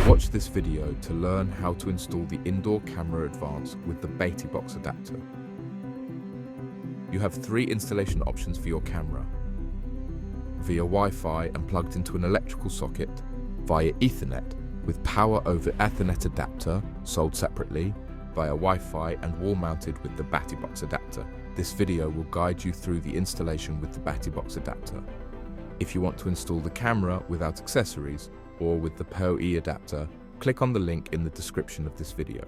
Watch this video to learn how to install the Indoor Camera Advance with the Batibox adapter. You have 3 installation options for your camera: via Wi-Fi and plugged into an electrical socket, via Ethernet with power over Ethernet adapter sold separately, via Wi-Fi and wall-mounted with the Batibox adapter. This video will guide you through the installation with the Batibox adapter. If you want to install the camera without accessories or with the PoE adapter, click on the link in the description of this video.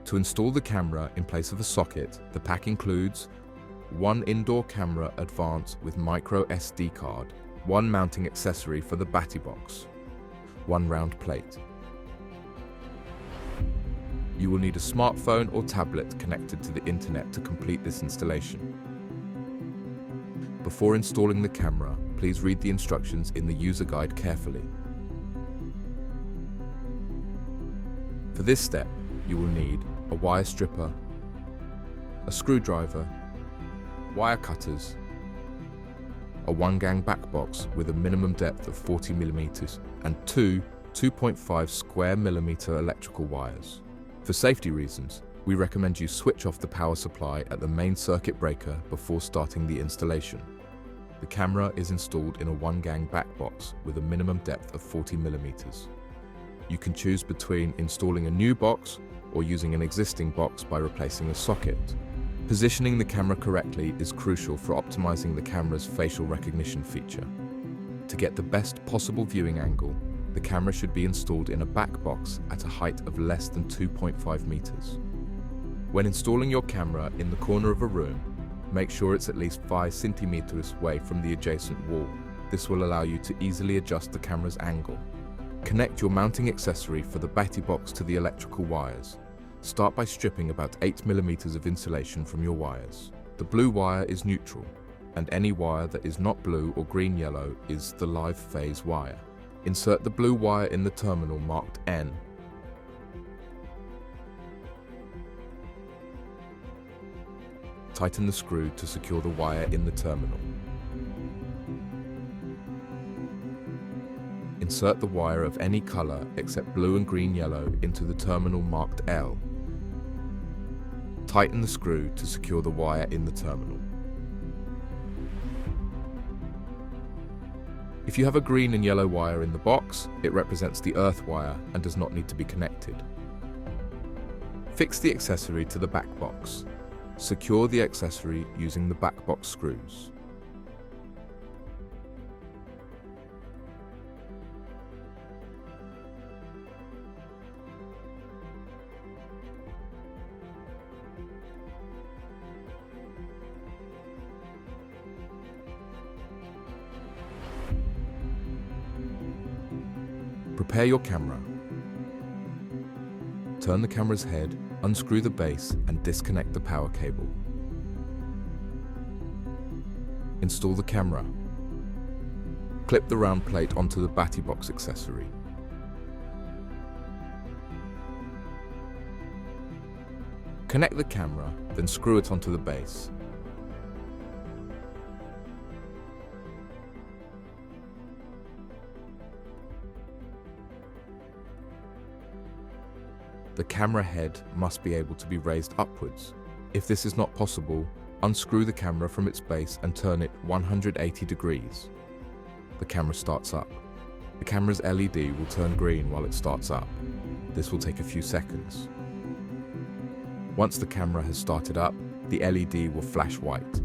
To install the camera in place of a socket, the pack includes 1 Indoor Camera Advance with micro SD card, 1 mounting accessory for the Batibox, 1 round plate. You will need a smartphone or tablet connected to the internet to complete this installation. Before installing the camera, please read the instructions in the user guide carefully. For this step, you will need a wire stripper, a screwdriver, wire cutters, a 1-gang back box with a minimum depth of 40 mm and 2 2.5 square millimeter electrical wires. For safety reasons, we recommend you switch off the power supply at the main circuit breaker before starting the installation. The camera is installed in a 1-gang back box with a minimum depth of 40 mm. You can choose between installing a new box or using an existing box by replacing a socket. Positioning the camera correctly is crucial for optimizing the camera's facial recognition feature. To get the best possible viewing angle, the camera should be installed in a back box at a height of less than 2.5 meters. When installing your camera in the corner of a room, make sure it's at least 5 centimeters away from the adjacent wall. This will allow you to easily adjust the camera's angle. Connect your mounting accessory for the Batibox to the electrical wires. Start by stripping about 8 mm of insulation from your wires. The blue wire is neutral, and any wire that is not blue or green-yellow is the live phase wire. Insert the blue wire in the terminal marked N. Tighten the screw to secure the wire in the terminal. Insert the wire of any color except blue and green-yellow into the terminal marked L. Tighten the screw to secure the wire in the terminal. If you have a green and yellow wire in the box, it represents the earth wire and does not need to be connected. Fix the accessory to the back box. Secure the accessory using the back box screws. Prepare your camera. Turn the camera's head, unscrew the base and disconnect the power cable. Install the camera. Clip the round plate onto the Batibox accessory. Connect the camera, then screw it onto the base. The camera head must be able to be raised upwards. If this is not possible, unscrew the camera from its base and turn it 180 degrees. The camera starts up. The camera's LED will turn green while it starts up. This will take a few seconds. Once the camera has started up, the LED will flash white.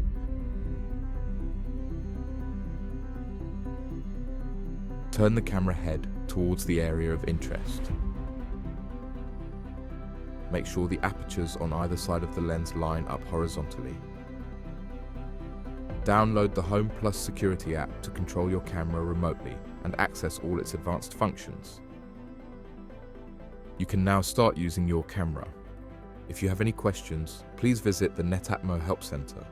Turn the camera head towards the area of interest. Make sure the apertures on either side of the lens line up horizontally. Download the Home Plus security app to control your camera remotely and access all its advanced functions. You can now start using your camera. If you have any questions, please visit the Netatmo Help Center.